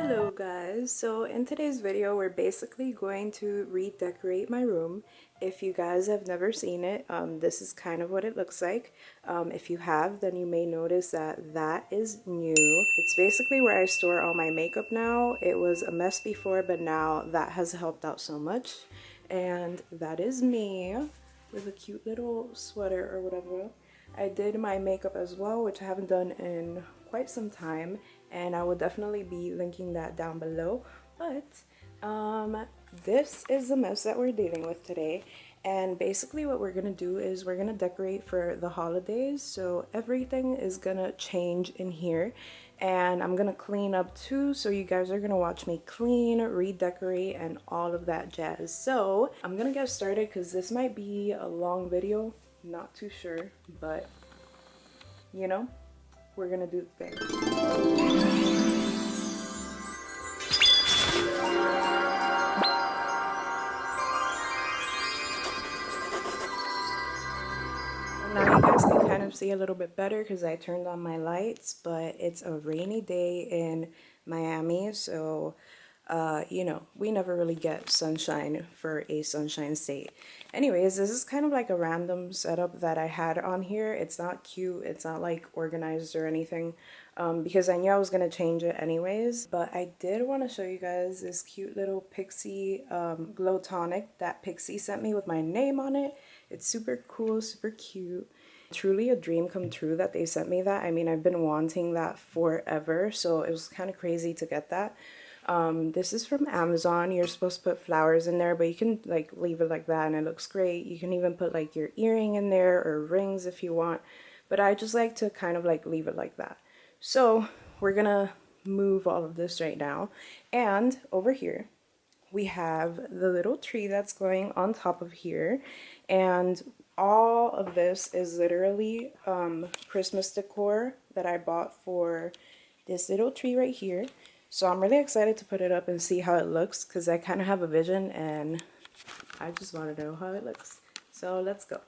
Hello guys, so in today's video we're basically going to redecorate my room. If you guys have never seen it, this is kind of what it looks like. If you have, then you may notice that that is new. It's basically where I store all my makeup now. It was a mess before, but now that has helped out so much. And that is me with a cute little sweater or whatever. I did my makeup as well, which I haven't done in quite some time, and I will definitely be linking that down below. But this is the mess that we're dealing with today, and basically what we're gonna do is we're gonna decorate for the holidays, so everything is gonna change in here. And I'm gonna clean up too, so you guys are gonna watch me clean, redecorate, and all of that jazz. So I'm gonna get started because this might be a long video, not too sure, but you know, we're gonna do the thing. Now you guys can kind of see a little bit better because I turned on my lights, but it's a rainy day in Miami, so you know, we never really get sunshine for a sunshine state. Anyways, this is kind of like a random setup that I had on here. It's not cute, it's not like organized or anything, because I knew I was gonna change it anyways. But I did want to show you guys this cute little Pixie glow tonic that Pixie sent me with my name on it. It's super cool, super cute. Truly a dream come true that they sent me that. I mean, I've been wanting that forever, so it was kind of crazy to get that. This is from Amazon. You're supposed to put flowers in there, but you can like leave it like that and it looks great. You can even put like your earring in there or rings if you want, but I just like to kind of like leave it like that. So we're gonna move all of this right now, and over here we have the little tree that's going on top of here, and all of this is literally Christmas decor that I bought for this little tree right here. So I'm really excited to put it up and see how it looks because I kind of have a vision and I just want to know how it looks. So let's go.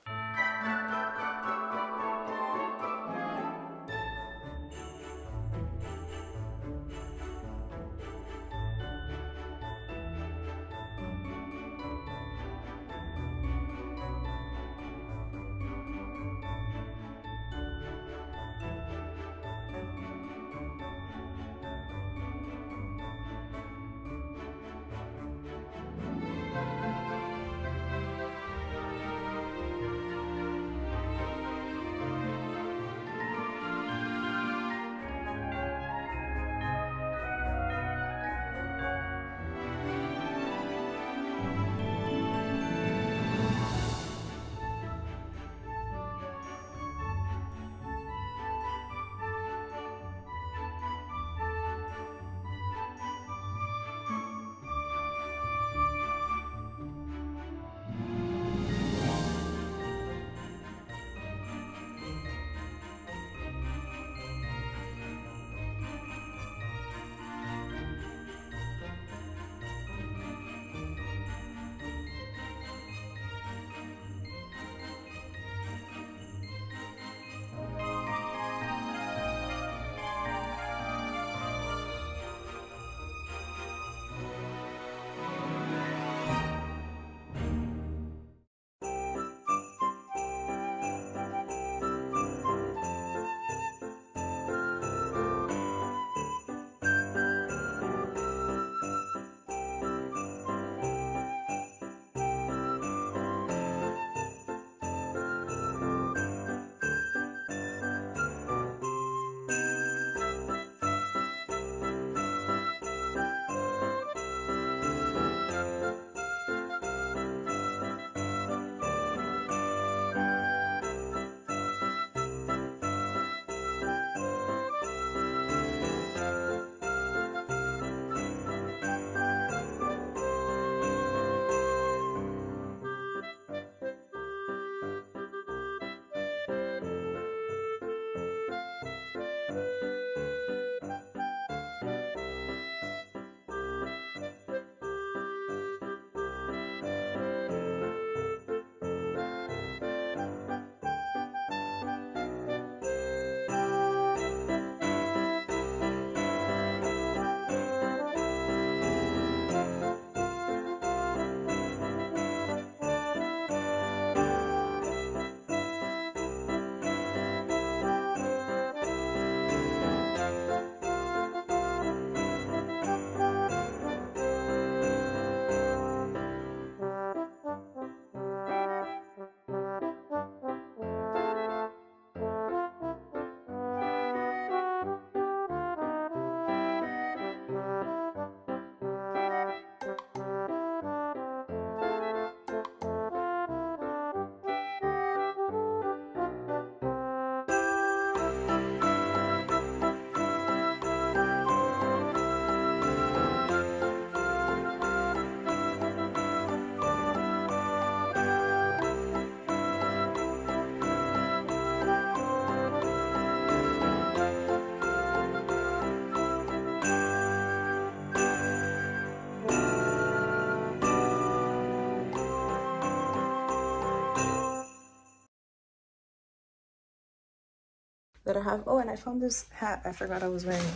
that I have. Oh, and I found this hat. I forgot I was wearing it.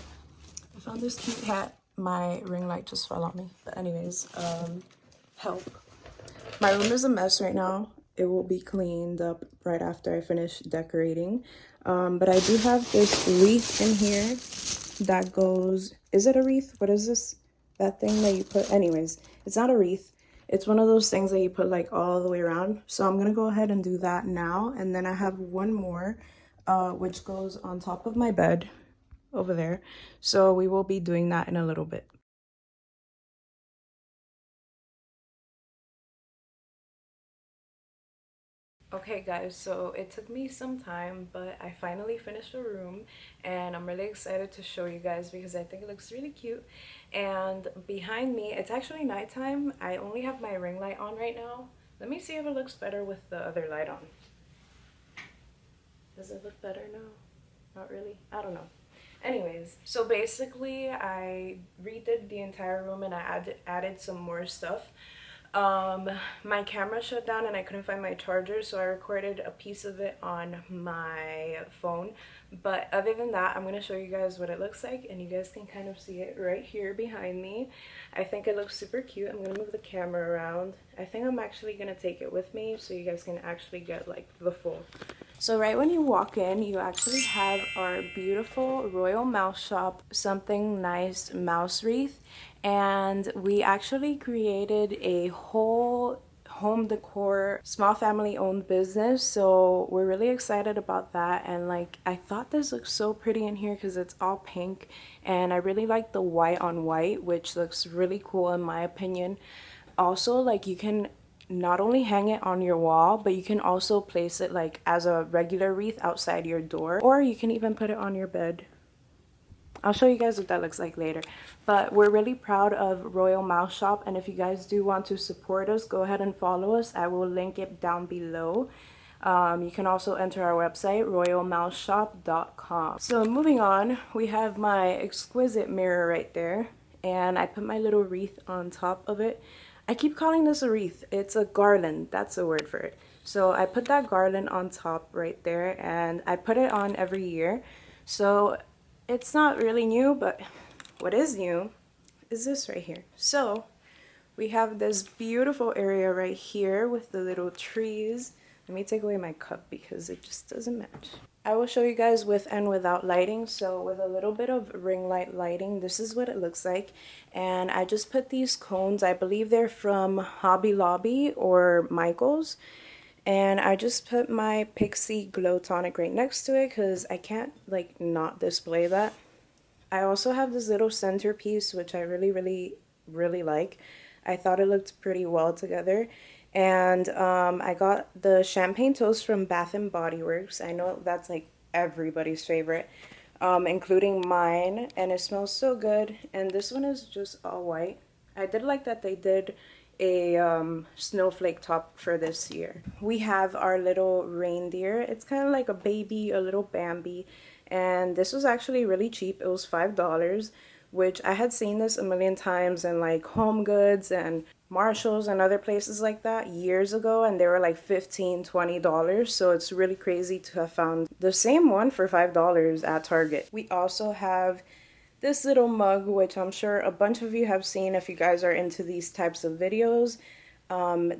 I found this cute hat. My ring light just fell on me. But anyways, help. My room is a mess right now. It will be cleaned up right after I finish decorating. But I do have this wreath in here that goes, is it a wreath? What is this? That thing that you put, anyways, it's not a wreath. It's one of those things that you put like all the way around. So I'm gonna go ahead and do that now. And then I have one more, which goes on top of my bed over there. So we will be doing that in a little bit. Okay guys, so it took me some time, but I finally finished the room and I'm really excited to show you guys because I think it looks really cute. And behind me, it's actually nighttime. I only have my ring light on right now. Let me see if it looks better with the other light on. Does it look better now? Not really. I don't know. Anyways, so basically I redid the entire room and I added some more stuff. My camera shut down and I couldn't find my charger, so I recorded a piece of it on my phone. But other than that, I'm going to show you guys what it looks like, and you guys can kind of see it right here behind me. I think it looks super cute. I'm going to move the camera around. I think I'm actually going to take it with me so you guys can actually get like the full. So right when you walk in, you actually have our beautiful Royal Mouse Shop Something Nice mouse wreath. And we actually created a whole home decor small family owned business, so we're really excited about that. And like, I thought this looks so pretty in here because it's all pink, and I really like the white on white, which looks really cool in my opinion. Also, like, you can not only hang it on your wall, but you can also place it like as a regular wreath outside your door, or you can even put it on your bed. I'll show you guys what that looks like later. But we're really proud of Royal Mouse Shop, and if you guys do want to support us, go ahead and follow us. I will link it down below. You can also enter our website, royalmouseshop.com. So moving on, we have my exquisite mirror right there, and I put my little wreath on top of it. I keep calling this a wreath. It's a garland. That's the word for it. So I put that garland on top right there, and I put it on every year. So it's not really new, but what is new is this right here. So we have this beautiful area right here with the little trees. Let me take away my cup because it just doesn't match. I will show you guys with and without lighting. So with a little bit of ring light lighting, this is what it looks like. And I just put these cones, I believe they're from Hobby Lobby or Michael's. And I just put my Pixie Glow Tonic right next to it because I can't like not display that. I also have this little centerpiece which I really like. I thought it looked pretty well together. And I got the champagne toast from Bath and Body Works. I know that's like everybody's favorite, including mine, and it smells so good. And this one is just all white. I did like that they did a snowflake top for this year. We have our little reindeer. It's kind of like a baby, a little Bambi, and this was actually really cheap. It was $5, which I had seen this a million times in like Home Goods and Marshalls and other places like that years ago, and they were like $15–20. So it's really crazy to have found the same one for $5 at Target. We also have this little mug, which I'm sure a bunch of you have seen if you guys are into these types of videos.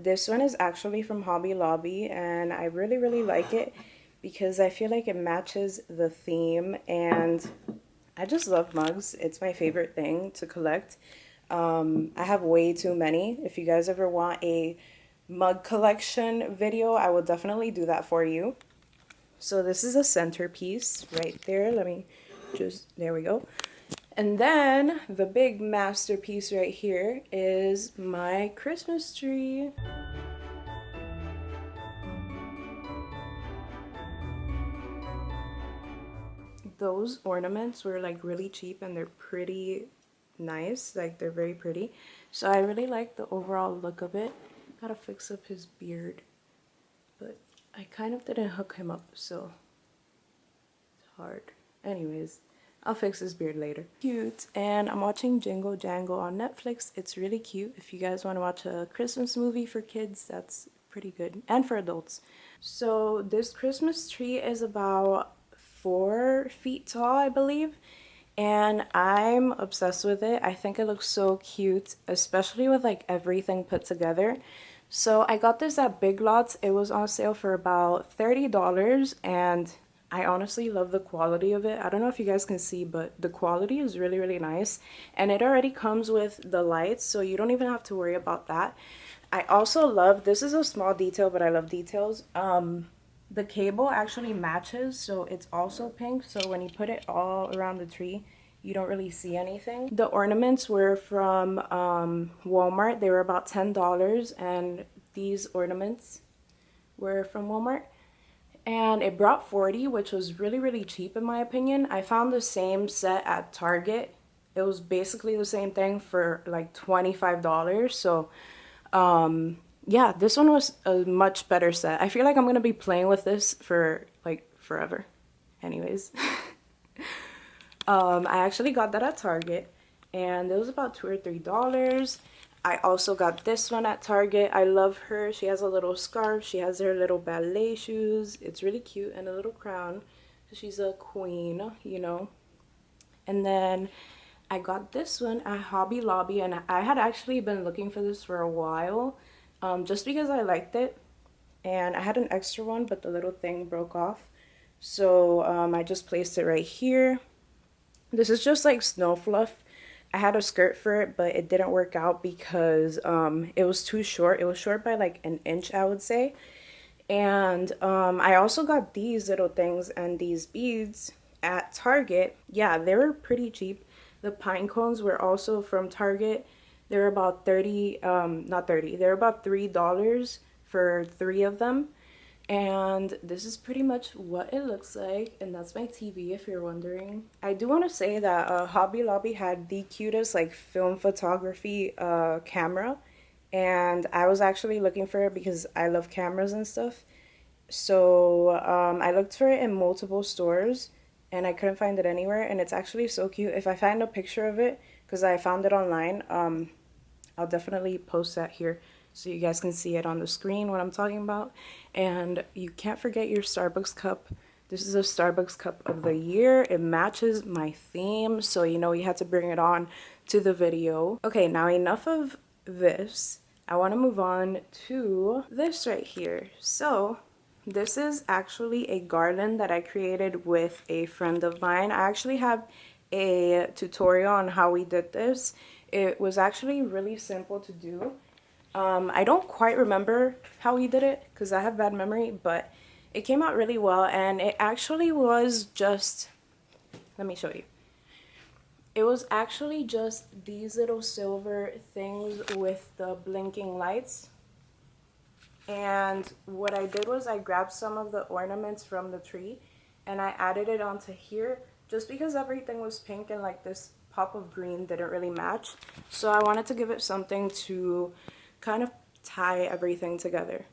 This one is actually from Hobby Lobby, and I really like it because I feel like it matches the theme, and I just love mugs. It's my favorite thing to collect. I have way too many. If you guys ever want a mug collection video, I will definitely do that for you. So this is a centerpiece right there. Let me just, there we go. And then the big masterpiece right here is my Christmas tree. Those ornaments were like really cheap and they're pretty nice, like they're very pretty. So I really like the overall look of it. Gotta fix up his beard, but I kind of didn't hook him up, so it's hard. Anyways, I'll fix his beard later. Cute. And I'm watching Jingle Jangle on Netflix. It's really cute. If you guys want to watch a Christmas movie for kids, that's pretty good, and for adults. So this Christmas tree is about 4 feet tall, I believe. And I'm obsessed with it. I think it looks so cute, especially with like everything put together. So I got this at Big Lots. It was on sale for about $30, and I honestly love the quality of it. I don't know if you guys can see, but the quality is really, really nice. And it already comes with the lights, so you don't even have to worry about that. I also love, this is a small detail, but I love details. The cable actually matches, so it's also pink. So when you put it all around the tree, you don't really see anything. The ornaments were from Walmart. They were about $10, and these ornaments were from Walmart. And it brought 40, which was really, really cheap in my opinion. I found the same set at Target. It was basically the same thing for like $25. So, yeah, this one was a much better set. I feel like I'm gonna be playing with this for like forever. Anyways. I actually got that at Target, and it was about $2 or $3. I also got this one at Target. I love her. She has a little scarf. She has her little ballet shoes. It's really cute, and a little crown. She's a queen, you know. And then I got this one at Hobby Lobby, and I had actually been looking for this for a while, just because I liked it. And I had an extra one, but the little thing broke off. So I just placed it right here. This is just like snow fluff. I had a skirt for it, but it didn't work out because it was too short. It was short by like an inch, I would say. And I also got these little things and these beads at Target. Yeah, they were pretty cheap. The pine cones were also from Target. They were about not 30, they were about $3 for 3 of them. And this is pretty much what it looks like, and that's my TV if you're wondering. I do want to say that Hobby Lobby had the cutest like film photography camera, and I was actually looking for it because I love cameras and stuff. So I looked for it in multiple stores, and I couldn't find it anywhere, and it's actually so cute. If I find a picture of it, because I found it online, I'll definitely post that here so you guys can see it on the screen what I'm talking about. And you can't forget your Starbucks cup. This is a Starbucks cup of the year. It matches my theme, so you know you had to bring it on to the video. Okay, now enough of this. I want to move on to this right here. So this is actually a garland that I created with a friend of mine. I actually have a tutorial on how we did this. It was actually really simple to do. I don't quite remember how he did it because I have bad memory, but it came out really well, and it actually was just, let me show you. It was actually just these little silver things with the blinking lights. And what I did was I grabbed some of the ornaments from the tree and I added it onto here just because everything was pink and like this pop of green didn't really match. So I wanted to give it something to kind of tie everything together.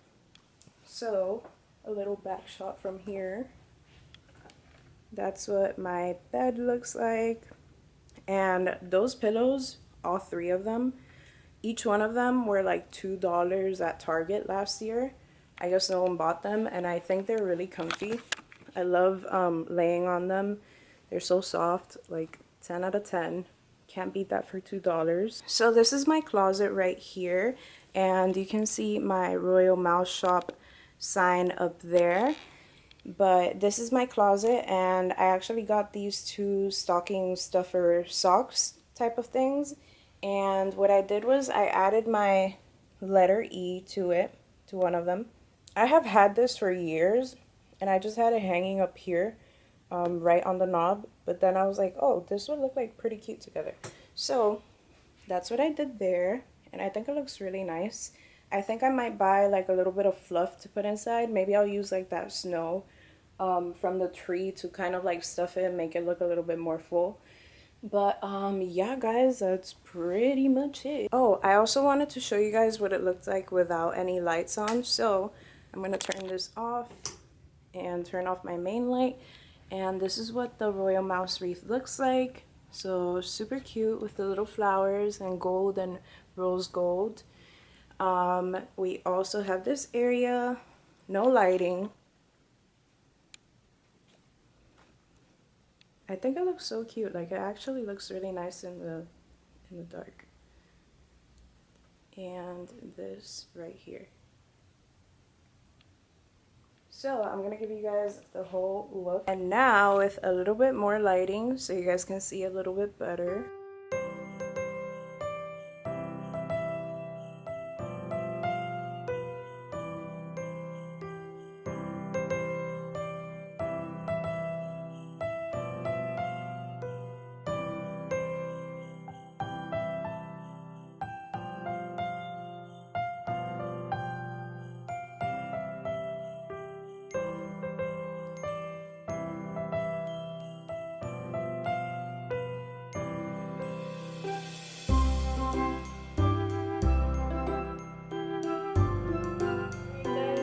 So a little back shot from here. That's what my bed looks like. And those pillows, all 3 of them, each one of them were like $2 at Target last year. I guess no one bought them, and I think they're really comfy. I love laying on them. They're so soft, like 10 out of 10. Can't beat that for $2. So this is my closet right here, and you can see my Royal Mouse Shop sign up there. But this is my closet, and I actually got these 2 stocking stuffer socks type of things. And what I did was I added my letter E to it, to one of them. I have had this for years, and I just had it hanging up here, right on the knob. But then I was like, oh, this would look like pretty cute together. So that's what I did there, and I think it looks really nice. I think I might buy like a little bit of fluff to put inside. Maybe I'll use like that snow from the tree to kind of like stuff it and make it look a little bit more full. But yeah guys, that's pretty much it. Oh, I also wanted to show you guys what it looked like without any lights on. So I'm gonna turn this off and turn off my main light, and this is what the Royal Mouse wreath looks like. So super cute with the little flowers and gold and rose gold. We also have this area, no lighting. I think it looks so cute. Like, it actually looks really nice in the dark. And this right here. So I'm gonna give you guys the whole look. And now with a little bit more lighting so you guys can see a little bit better.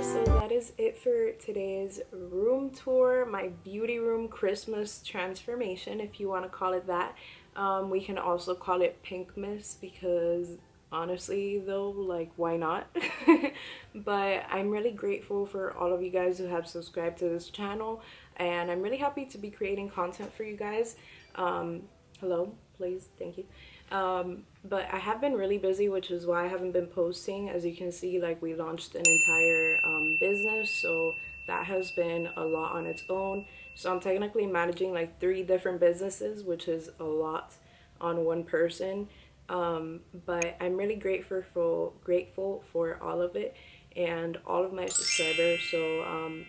So that is it for today's room tour, my beauty room Christmas transformation, if you want to call it that. We can also call it pinkmas because honestly though, like, why not? But I'm really grateful for all of you guys who have subscribed to this channel, and I'm really happy to be creating content for you guys. Hello, please, thank you. But I have been really busy, which is why I haven't been posting. As you can see, like, we launched an entire business, so that has been a lot on its own. So I'm technically managing like 3 different businesses, which is a lot on one person. But I'm really grateful for all of it and all of my subscribers. So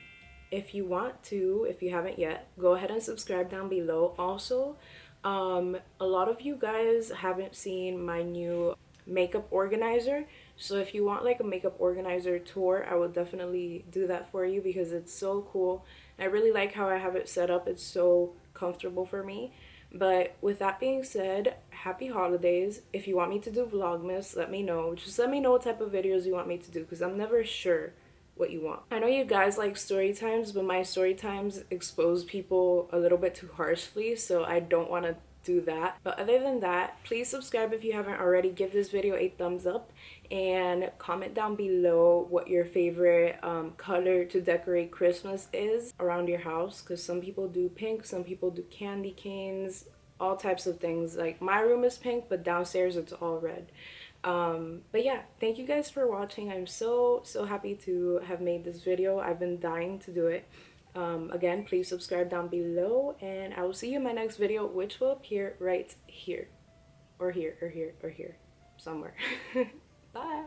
if you want to, if you haven't yet, go ahead and subscribe down below. Also, a lot of you guys haven't seen my new makeup organizer, so if you want like a makeup organizer tour, I will definitely do that for you because it's so cool. I really like how I have it set up. It's so comfortable for me. But with that being said, happy holidays. If you want me to do vlogmas, let me know. Just let me know what type of videos you want me to do because I'm never sure what you want. I know you guys like story times, but my story times expose people a little bit too harshly, so I don't want to do that. But other than that, please subscribe if you haven't already. Give this video a thumbs up and comment down below what your favorite color to decorate Christmas is around your house, because some people do pink, some people do candy canes, all types of things. Like, my room is pink, but downstairs it's all red. But yeah, thank you guys for watching. I'm so happy to have made this video. I've been dying to do it. Again, please subscribe down below, and I will see you in my next video, which will appear right here, or here, or here, or here, somewhere. Bye.